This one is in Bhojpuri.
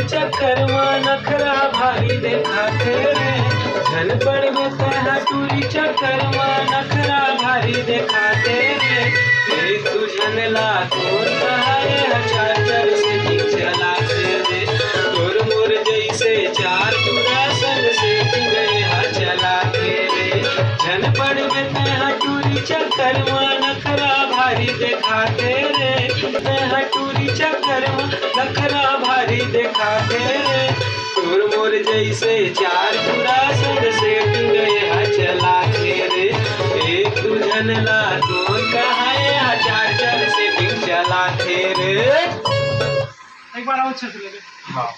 टूरी चक्कर में नखरा भारी देखाते रे। झन पड़बे तहा टूरी चक्कर में नखरा भारी देखाते रे। एक तुझन ला तोर कहाए चार्जर से ठीक चलाते रे। तोर मोर जैसे चार तुरा संग से गए हा चलाते रे। झन पड़बे तहा टूरी चक्कर में नखरा भारी देखाते रे। तहा टूरी चक्कर में नखरा भारी देखाते रे। तोर मोर जैसे चार तुरा संग से गए हा चलाते रे। एक तुझन ला तोर कहाए हा चार्जर से ठीक चलाते रे। एक बार और अच्छे से ले ले। हाँ।